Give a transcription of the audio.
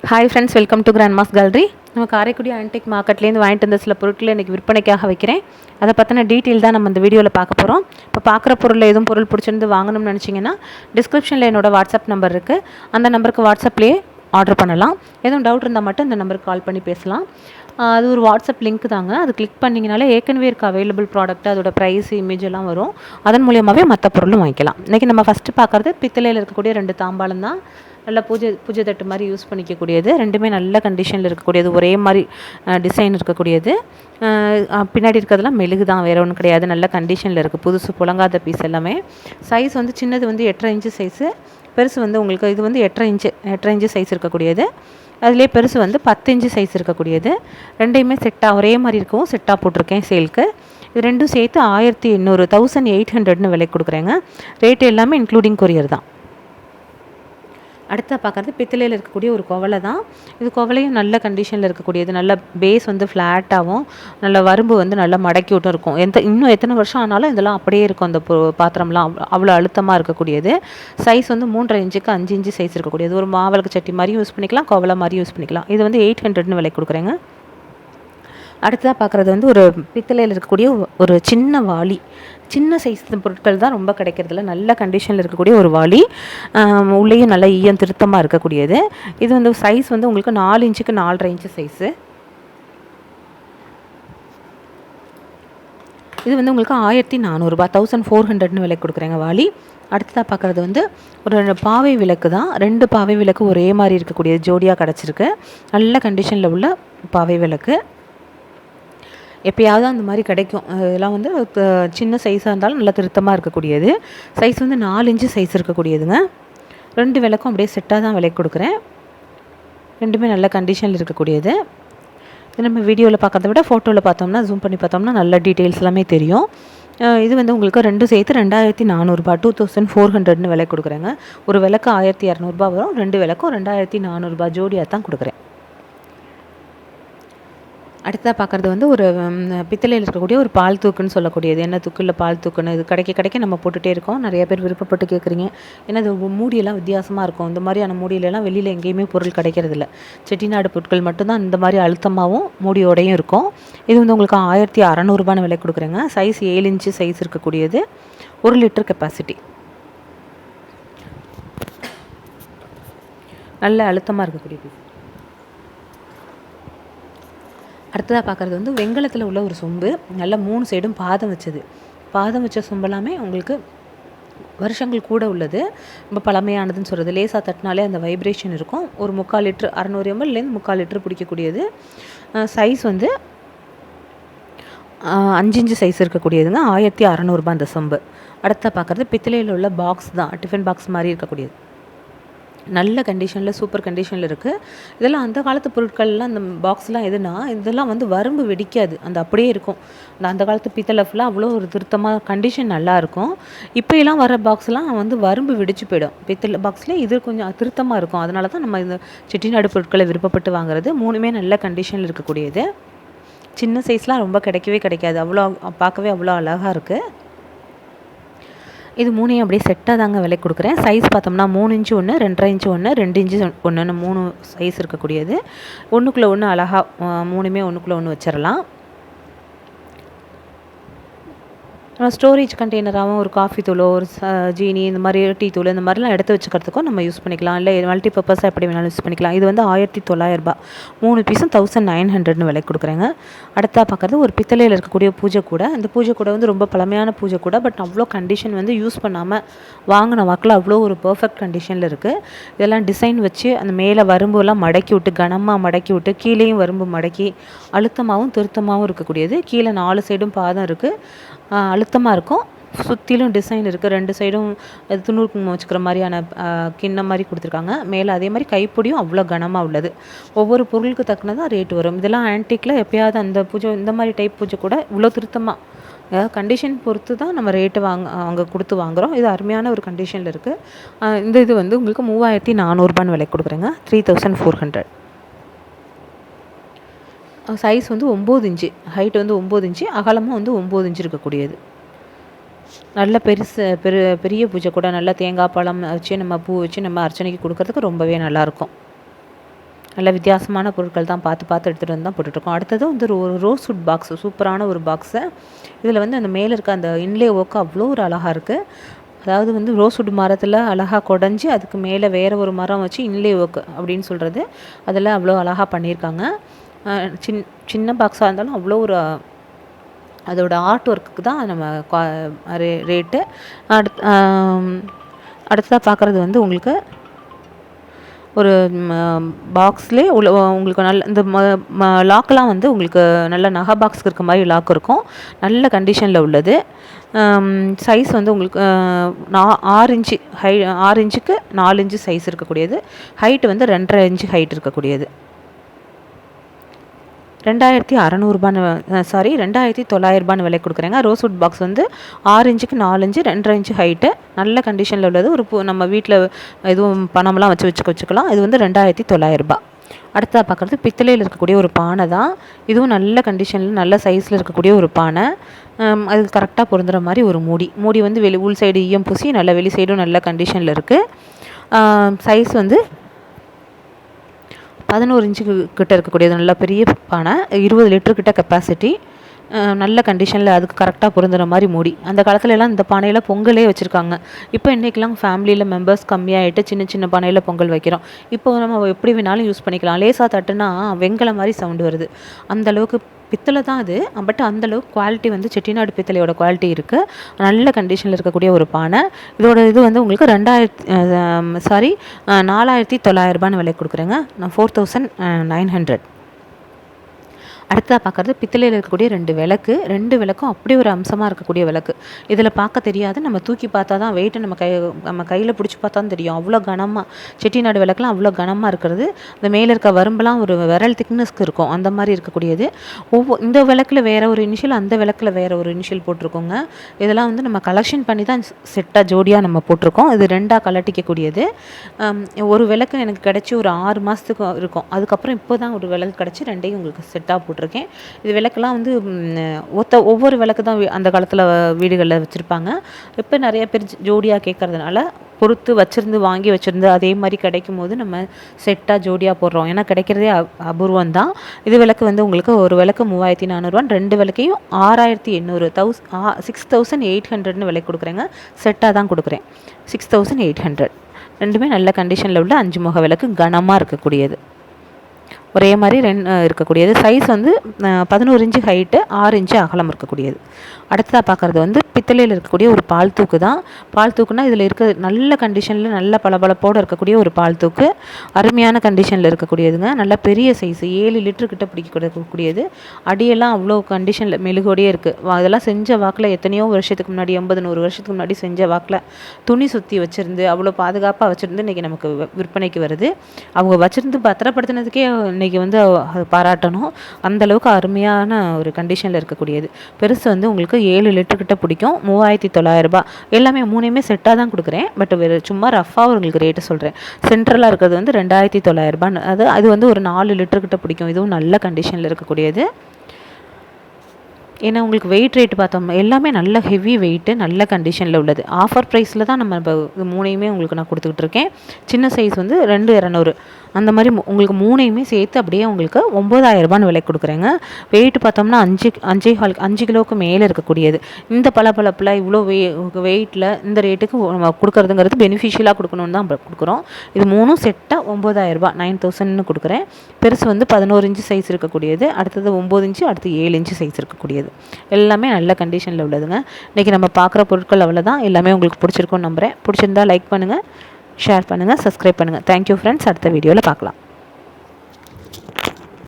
Hi friends, welcome to grandma's gallery. நம்ம Karaikudi antique மார்க்கெட்லேருந்து வாங்கிட்டு வந்த சில பொருட்களை இன்றைக்கி விற்பனைக்காக வைக்கிறேன். அதை பற்றின டீட்டெயில் தான் நம்ம இந்த வீடியோவில் பார்க்க போகிறோம். இப்போ பார்க்குற பொருளில் எதுவும் பொருள் பிடிச்சிருந்து வாங்கணும்னு நினச்சிங்கன்னா டிஸ்கிரிப்ஷனில் என்னோடய வாட்ஸ்அப் நம்பர் இருக்குது. அந்த நம்பருக்கு வாட்ஸ்அப்லேயே ஆர்டர் பண்ணலாம். எதுவும் டவுட் இருந்தால் மட்டும் இந்த நம்பருக்கு கால் பண்ணி பேசலாம். அது ஒரு வாட்ஸ்அப் லிங்க் தாங்க. அது கிளிக் பண்ணிங்கனாலே ஏற்கனவே இருக்க அவைலபிள் ப்ராடக்ட், அதோட ப்ரைஸ், இமேஜ் எல்லாம் வரும். அதன் மூலியமாகவே மற்ற பொருளும் வாங்கிக்கலாம். இன்றைக்கி நம்ம ஃபஸ்ட்டு பார்க்குறது பித்தளையில் இருக்கக்கூடிய 2 தாம்பாளம் தான். நல்ல பூஜை தட்டு மாதிரி யூஸ் பண்ணிக்கக்கூடியது. ரெண்டுமே நல்ல கண்டிஷனில் இருக்கக்கூடியது, ஒரே மாதிரி டிசைன் இருக்கக்கூடியது. பின்னாடி இருக்கிறதுலாம் மெழுகு தான், வேறு ஒன்றும் கிடையாது. நல்ல கண்டிஷனில் இருக்குது, புதுசு புழங்காத பீஸ் எல்லாமே. சைஸ் வந்து சின்னது வந்து 8.5 இன்ச்சு சைஸு, பெருசு வந்து உங்களுக்கு இது வந்து 8.5 இன்ச்சு சைஸ் இருக்கக்கூடியது. அதிலே பெருசு வந்து 10 இன்ச்சு சைஸ் இருக்கக்கூடியது. ரெண்டையுமே செட்டாக ஒரே மாதிரி இருக்கவும் செட்டாக போட்டிருக்கேன் சேலுக்கு. இது ரெண்டும் சேர்த்து 1800 விலை கொடுக்குறேங்க. ரேட்டு எல்லாமே இன்க்ளூடிங் கொரியர் தான். அடுத்த பார்க்குறது பித்தளையில் இருக்கக்கூடிய ஒரு குவளை தான். இது குவளையும் நல்ல கண்டிஷனில் இருக்கக்கூடியது. நல்ல பேஸ் வந்து ஃப்ளாட்டாகவும், நல்ல வரம்பு வந்து நல்லா மடக்கி விட்டும் இருக்கும். இன்னும் எத்தனை வருஷம் ஆனாலும் இதெல்லாம் அப்படியே இருக்கும். அந்த பாத்திரம்லாம் அவ்வளோ அழுத்தமாக இருக்கக்கூடியது. சைஸ் வந்து 3.5 இன்ச்சுக்கு 5 இன்ச்சு சைஸ் இருக்கக்கூடியது. ஒரு மாவளுக்கு சட்டி மாதிரியும் யூஸ் பண்ணிக்கலாம், குவளை மாதிரி யூஸ் பண்ணிக்கலாம். இது வந்து 800 விலை கொடுக்குறேங்க. அடுத்ததாக பார்க்குறது வந்து ஒரு பித்தளையில் இருக்கக்கூடிய ஒரு சின்ன வாளி. சின்ன சைஸ் பொருட்கள் தான் ரொம்ப கிடைக்கிறதுல. நல்ல கண்டிஷனில் இருக்கக்கூடிய ஒரு வாளி, உள்ளேயும் நல்ல ஈயம் திருத்தமாக இருக்கக்கூடியது. இது வந்து சைஸ் வந்து உங்களுக்கு 4 இன்ச்சுக்கு 4.5 இன்ச்சு சைஸு. இது வந்து உங்களுக்கு 1400 1400 விலை கொடுக்குறேங்க வாளி. அடுத்ததாக பார்க்குறது வந்து ஒரு பாவை விளக்கு தான். 2 பாவை விளக்கு ஒரே மாதிரி இருக்கக்கூடியது, ஜோடியாக கிடச்சிருக்கு. நல்ல கண்டிஷனில் உள்ள பாவை விளக்கு. எப்போயாவது அந்த மாதிரி கிடைக்கும். இதெல்லாம் வந்து சின்ன சைஸாக இருந்தாலும் நல்லா திருத்தமாக இருக்கக்கூடியது. சைஸ் வந்து 4 இன்ச்சு சைஸ் இருக்கக்கூடியதுங்க. 2 விளக்கும் அப்படியே செட்டாக தான் விலை கொடுக்குறேன். ரெண்டுமே நல்ல கண்டிஷனில் இருக்கக்கூடியது. இது நம்ம வீடியோவில் பார்க்குறத விட ஃபோட்டோவில் பார்த்தோம்னா, ஜூம் பண்ணி பார்த்தோம்னா நல்ல டீட்டெயில்ஸ் எல்லாமே தெரியும். இது வந்து உங்களுக்கு 2 சேர்த்து 2400 2400 விலை கொடுக்குறேங்க. ஒரு விளக்கு 1200 வரும். 2 விளக்கும் 2400 ஜோடியாக தான் கொடுக்குறேன். அடுத்ததாக பார்க்குறது வந்து ஒரு பித்தளையில் இருக்கக்கூடிய ஒரு பால் தூக்குன்னு சொல்லக்கூடியது. என்ன தூக்கு இல்லை பால் தூக்குன்னு, இது கிடைக்க நம்ம போட்டுகிட்டே இருக்கோம். நிறைய பேர் விருப்பப்பட்டு கேட்குறீங்க. ஏன்னா இது மூடியெல்லாம் வித்தியாசமாக இருக்கும். இந்த மாதிரியான மூடியிலலாம் வெளியில் எங்கேயுமே பொருள் கிடைக்கிறதில்ல. செட்டிநாடு பொருட்கள் மட்டும்தான் இந்த மாதிரி அழுத்தமாகவும் மூடியோடையும் இருக்கும். இது வந்து உங்களுக்கு 1600 விலை கொடுக்குறேங்க. சைஸ் 7 இன்ச்சு சைஸ் இருக்கக்கூடியது. 1 லிட்டர் கெப்பாசிட்டி. நல்ல அழுத்தமாக இருக்கக்கூடிய பீஸ். அடுத்ததாக பார்க்குறது வந்து வெண்கலத்தில் உள்ள ஒரு சொம்பு. நல்லா 3 சைடும் பாதம் வச்ச சொம்பெல்லாமே உங்களுக்கு வருஷங்கள் கூட உள்ளது. ரொம்ப பழமையானதுன்னு சொல்கிறது. லேசாக தட்டினாலே அந்த வைப்ரேஷன் இருக்கும். ஒரு 3/4 லிட்டர் 600 mlலேருந்து 3/4 லிட்டர் பிடிக்கக்கூடியது. சைஸ் வந்து 5 இன்ச்சு சைஸ் இருக்கக்கூடியதுங்க. 1600 அந்த சொம்பு. அடுத்த பார்க்குறது பித்தளையில் உள்ள பாக்ஸ் தான். டிஃபன் பாக்ஸ் மாதிரி இருக்கக்கூடியது. நல்ல கண்டிஷனில், சூப்பர் கண்டிஷனில் இருக்குது. இதெல்லாம் அந்த காலத்து பொருட்கள்லாம். அந்த பாக்ஸ்லாம் எதுனா இதெல்லாம் வந்து வரம்பு வெடிக்காது, அந்த அப்படியே இருக்கும். அந்த காலத்து பித்தளை ஃபுல்லாக அவ்வளோ ஒரு திருத்தமாக கண்டிஷன் நல்லாயிருக்கும். இப்போலாம் வர பாக்ஸ்லாம் வந்து வரம்பு வெடிச்சு போயிடும். பித்தளை பாக்ஸில் இது கொஞ்சம் திருத்தமாக இருக்கும். அதனால தான் நம்ம இந்த செட்டிநாடு பொருட்களை விருப்பப்பட்டு வாங்குறது. 3மே நல்ல கண்டிஷனில் இருக்கக்கூடியது. சின்ன சைஸ்லாம் ரொம்ப கிடைக்காது. அவ்வளோ பார்க்கவே அவ்வளோ அழகாக இருக்குது. இது 3ஐயும் அப்படியே செட்டாக தாங்க விலை கொடுக்குறேன். சைஸ் பார்த்தோம்னா 3 இன்ச்சு ஒன்று, 2.5 இன்ச்சு ஒன்று, 2 இன்ச்சு ஒன்றுன்னு 3 சைஸ் இருக்கக்கூடியது. ஒன்றுக்குள்ளே ஒன்று அழகாக 3மே ஒன்றுக்குள்ளே ஒன்று வச்சிடலாம். ஸ்டோரேஜ் கண்டெய்னராகவும் ஒரு காஃபி தூளோ, ஒரு ஜீனி, இந்த மாதிரி டீ தூள், இந்த மாதிரிலாம் எடுத்து வச்சுக்கிறதுக்கும் நம்ம யூஸ் பண்ணிக்கலாம். இல்லை மல்டி பர்பஸாக எப்படி வேணாலும் யூஸ் பண்ணிக்கலாம். இது வந்து 1900 3 பீஸும் 1900 விலை கொடுக்குறேங்க. அடுத்தா பார்க்குறது ஒரு பித்தளையில் இருக்கக்கூடிய பூஜை கூடை. அந்த பூஜை கூடை வந்து ரொம்ப பழமையான பூஜை கூடை. பட் அவ்வளோ கண்டிஷன் வந்து யூஸ் பண்ணாமல் வாங்கின வாக்கில் அவ்வளோ ஒரு பர்ஃபெக்ட் கண்டிஷனில் இருக்குது. இதெல்லாம் டிசைன் வச்சு அந்த மேலே வரம்புலாம் மடக்கி விட்டு, கனமாக மடக்கி விட்டு, கீழேயும் வரம்பு மடக்கி அழுத்தமாகவும் திருத்தமாகவும் இருக்கக்கூடியது. கீழே 4 சைடும் பாதம் இருக்குது. அழுத்தமாக இருக்கும். சுற்றிலும் டிசைன் இருக்குது. 2 சைடும் துணூறு குங்குமம் வச்சுக்கிற மாதிரியான கிண்ணம் மாதிரி கொடுத்துருக்காங்க. மேலே அதே மாதிரி கைப்பிடியும் அவ்வளோ கனமாக உள்ளது. ஒவ்வொரு பொருளுக்கு தக்கனதான் ரேட் வரும். இதெல்லாம் ஆன்டிக்கில் எப்போயாவது அந்த பூஜை, இந்த மாதிரி டைப் பூஜை கூட இவ்வளோ திருத்தமாக கண்டிஷன் பொறுத்து தான் நம்ம ரேட்டு அங்கே கொடுத்து வாங்குகிறோம். இது அருமையான ஒரு கண்டிஷனில் இருக்குது. இந்த இது வந்து உங்களுக்கு 3400 விலை கொடுக்குறேங்க. 3400. சைஸ் வந்து 9 இன்ச்சு, ஹைட் வந்து 9 இன்ச்சு, அகலமும் வந்து 9 இன்ச்சு இருக்கக்கூடியது. நல்ல பெரிய பூஜை கூட, நல்லா தேங்காய் பழம் வச்சு நம்ம பூ வச்சு நம்ம அர்ச்சனைக்கு கொடுக்கறதுக்கு ரொம்பவே நல்லாயிருக்கும். நல்ல வித்தியாசமான பொருட்கள் தான் பார்த்து பார்த்து எடுத்துகிட்டு வந்து தான் போட்டுட்ருக்கோம். அடுத்தது வந்து ஒரு ரோஸ்வுட் பாக்ஸ், சூப்பரான ஒரு பாக்ஸு. இதில் வந்து அந்த மேலே இருக்க அந்த இன்லே ஒர்க்கு அவ்வளோ ஒரு அழகாக இருக்குது. அதாவது வந்து ரோஸ்வுட் மரத்தில் அழகாக குடஞ்சி அதுக்கு மேலே வேறு ஒரு மரம் வச்சு இன்லே ஒர்க்கு அப்படின்னு சொல்கிறது, அதில் அவ்வளோ அழகாக பண்ணியிருக்காங்க. சின்ன பாக்ஸாக இருந்தாலும் அவ்வளோ ஒரு அதோட ஆர்ட் ஒர்க்குக்கு தான் நம்ம ரேட்டு. அடுத்ததாக பார்க்குறது வந்து உங்களுக்கு ஒரு பாக்ஸ்லேயே உங்களுக்கு நல்ல இந்த லாக்கெலாம் வந்து உங்களுக்கு நல்ல நகை பாக்ஸுக்கு இருக்க மாதிரி லாக் இருக்கும். நல்ல கண்டிஷனில் உள்ளது. சைஸ் வந்து உங்களுக்கு 6 இன்ச்சு 6 இன்ச்சுக்கு 4 இன்ச்சு சைஸ் இருக்கக்கூடியது. ஹைட்டு வந்து 2.5 இன்ச்சு ஹைட் இருக்கக்கூடியது. 2,900 விலை கொடுக்குறேங்க. ரோஸ்வுட் பாக்ஸ் வந்து 6 இன்ச்சுக்கு 4 இன்ச்சு 2.5 இன்ச்சு ஹைட்டு, நல்ல கண்டிஷனில் உள்ளது. நம்ம வீட்டில் எதுவும் பணம்லாம் வச்சுக்கலாம். இது வந்து 2,900. அடுத்ததாக பார்க்குறது பித்தளையில் இருக்கக்கூடிய ஒரு பானை தான். இதுவும் நல்ல கண்டிஷனில் நல்ல சைஸில் இருக்கக்கூடிய ஒரு பானை. அது கரெக்டாக பொருந்துகிற மாதிரி ஒரு மூடி வந்து உள் சைடு ஈயம் பூசி நல்ல வெளி சைடும் நல்ல கண்டிஷனில் இருக்குது. சைஸ் வந்து 11 இன்ச்சு கிட்ட இருக்கக்கூடியது. நல்ல பெரிய பானை, 20 லிட்டர் கிட்ட கெப்பாசிட்டி, நல்ல கண்டிஷனில் அதுக்கு கரெக்டாக பொருந்துகிற மாதிரி மூடி. அந்த காலத்துலலாம் இந்த பானையில் பொங்கலே வச்சுருக்காங்க. இப்போ இன்றைக்கெலாம் ஃபேமிலியில் மெம்பர்ஸ் கம்மியாகிட்டு சின்ன சின்ன பானையில் பொங்கல் வைக்கிறோம். இப்போ நம்ம எப்படி வேணாலும் யூஸ் பண்ணிக்கலாம். லேசாக தட்டுனா வெங்கலம் மாதிரி சவுண்டு வருது. அந்தளவுக்கு பித்தளை தான் அது. பட் அந்தளவுக்கு குவாலிட்டி வந்து செட்டிநாடு பித்தளையோட குவாலிட்டி இருக்குது. நல்ல கண்டிஷனில் இருக்கக்கூடிய ஒரு பானை. இதோட இது வந்து உங்களுக்கு 4,900 விலை கொடுக்குறேங்க. நான் 4,900. அடுத்ததாக பார்க்குறது பித்தளையில் இருக்கக்கூடிய 2 விளக்கும் அப்படி ஒரு அம்சமாக இருக்கக்கூடிய விளக்கு. இதில் பார்க்க தெரியாது, நம்ம தூக்கி பார்த்தா தான் வெயிட்டு நம்ம கையில் பிடிச்சி பார்த்தா தான் தெரியும். அவ்வளோ கனமாக செட்டிநாடு விளக்குலாம் அவ்வளோ கனமாக இருக்கிறது. இந்த மேலே இருக்க வரம்பெல்லாம் ஒரு விரல் திக்னஸ்க்கு இருக்கும், அந்த மாதிரி இருக்கக்கூடியது. இந்த விளக்கில் வேறு ஒரு இனிஷியல், அந்த விளக்கில் வேறு ஒரு இனிஷியல் போட்டிருக்கோங்க. இதெல்லாம் வந்து நம்ம கலெக்ஷன் பண்ணி தான் செட்டாக ஜோடியாக நம்ம போட்டிருக்கோம். இது 2ஆக கலட்டிக்கக்கூடியது. ஒரு விளக்கு எனக்கு கிடச்சி ஒரு 6 மாதத்துக்கு இருக்கும். அதுக்கப்புறம் இப்போ தான் ஒரு விளக்கு கிடச்சி 2ஐயும் உங்களுக்கு செட்டாக போட்டிருக்கேன். இது விளக்கெல்லாம் வந்து ஒவ்வொரு விளக்கு தான் அந்த காலத்தில் வீடுகளில் வச்சுருப்பாங்க. இப்போ நிறைய பேர் ஜோடியாக கேட்கறதுனால பொறுத்து வாங்கி வச்சுருந்து அதே மாதிரி கிடைக்கும் போது நம்ம செட்டாக ஜோடியாக போடுறோம். ஏன்னா கிடைக்கிறதே அபூர்வம் தான். இது விளக்கு வந்து உங்களுக்கு ஒரு விளக்கு 3,400, 2 விளக்கையும் 6,800 6,800 விலை கொடுக்குறேங்க. செட்டாக தான் கொடுக்குறேன். 6,800. ரெண்டுமே நல்ல கண்டிஷனில் உள்ள 5 முக விளக்கு, கனமாக இருக்கக்கூடியது, ஒரே மாதிரி இருக்கக்கூடியது. சைஸ் வந்து 11 இன்ச்சு ஹைட்டு, 6 இன்ச்சு அகலம் இருக்கக்கூடியது. அடுத்ததாக பார்க்குறது வந்து பித்தளையில் இருக்கக்கூடிய ஒரு பால் தூக்கு தான். பால் தூக்குனா இதில் இருக்க நல்ல கண்டிஷனில் நல்ல பளபளப்போடு இருக்கக்கூடிய ஒரு பால் தூக்கு, அருமையான கண்டிஷனில் இருக்கக்கூடியதுங்க. நல்ல பெரிய சைஸ், 7 லிட்டர் கிட்ட பிடிக்கக்கூடியது. அடியெல்லாம் அவ்வளோ கண்டிஷனில் மெழுகோடையே இருக்குது. அதெல்லாம் செஞ்ச வாக்கில் எத்தனையோ வருஷத்துக்கு முன்னாடி, 80-100 வருஷத்துக்கு முன்னாடி செஞ்ச வாக்கில் துணி சுற்றி வச்சுருந்து அவ்வளோ பாதுகாப்பாக வச்சுருந்து இன்றைக்கி நமக்கு விற்பனைக்கு வருது. அவங்க வச்சுருந்து பத்திரப்படுத்தினதுக்கே இன்றைக்கி வந்து பாராட்டணும். அந்தளவுக்கு அருமையான ஒரு கண்டிஷனில் இருக்கக்கூடியது. பெருசு வந்து உங்களுக்கு 7 லிட்டர் கிட்ட பிடிக்கும். 3,900. எல்லாமே 3மே செட்டாக தான் கொடுக்குறேன். பட் சும்மா ரஃபாக உங்களுக்கு ரேட்டு சொல்கிறேன். சென்ட்ரலாக இருக்கிறது வந்து 2,900. அது வந்து ஒரு 4 லிட்டர் கிட்ட பிடிக்கும். இதுவும் நல்ல கண்டிஷனில் இருக்கக்கூடியது. ஏன்னா உங்களுக்கு வெயிட் ரேட்டு பார்த்தோம் எல்லாமே நல்ல ஹெவி வெயிட்டு, நல்ல கண்டிஷனில் உள்ளது. ஆஃபர் ப்ரைஸில் தான் நம்ம இப்போ 3யுமே உங்களுக்கு நான் கொடுத்துக்கிட்டு இருக்கேன். சின்ன சைஸ் வந்து 2,200. அந்த மாதிரி உங்களுக்கு 3யுமே சேர்த்து அப்படியே உங்களுக்கு 9,000 விலை கொடுக்குறேங்க. வெயிட்டு பார்த்தோம்னா 5 கிலோவுக்கு மேலே இருக்கக்கூடியது. இந்த பளபளப்பில் இவ்வளோ வெயிட்டில் இந்த ரேட்டுக்கு நம்ம கொடுக்குறதுங்கிறது பெனிஃபிஷியலாக கொடுக்கணுன்னு தான் கொடுக்குறோம். இது 3ம் செட்டாக 9,000, 9,000 கொடுக்குறேன். பெருசு வந்து 11 இன்ச்சு சைஸ் இருக்கக்கூடியது, அடுத்தது 9 இன்ச்சு, அடுத்து 7 இன்ச்சு சைஸ் இருக்கக்கூடியது. எல்லாமே நல்ல கண்டிஷனில் உள்ளதுங்க. இன்றைக்கி நம்ம பார்க்குற பொருட்கள் அவ்வளோதான். எல்லாமே உங்களுக்கு பிடிச்சிருக்கும்னு நம்புகிறேன். பிடிச்சிருந்தா லைக் பண்ணுங்கள், ஷேர் பண்ணுங்கள், சப்ஸ்கிரைப் பண்ணுங்கள். Thank you friends. அடுத்த வீடியோவில் பார்க்கலாம்.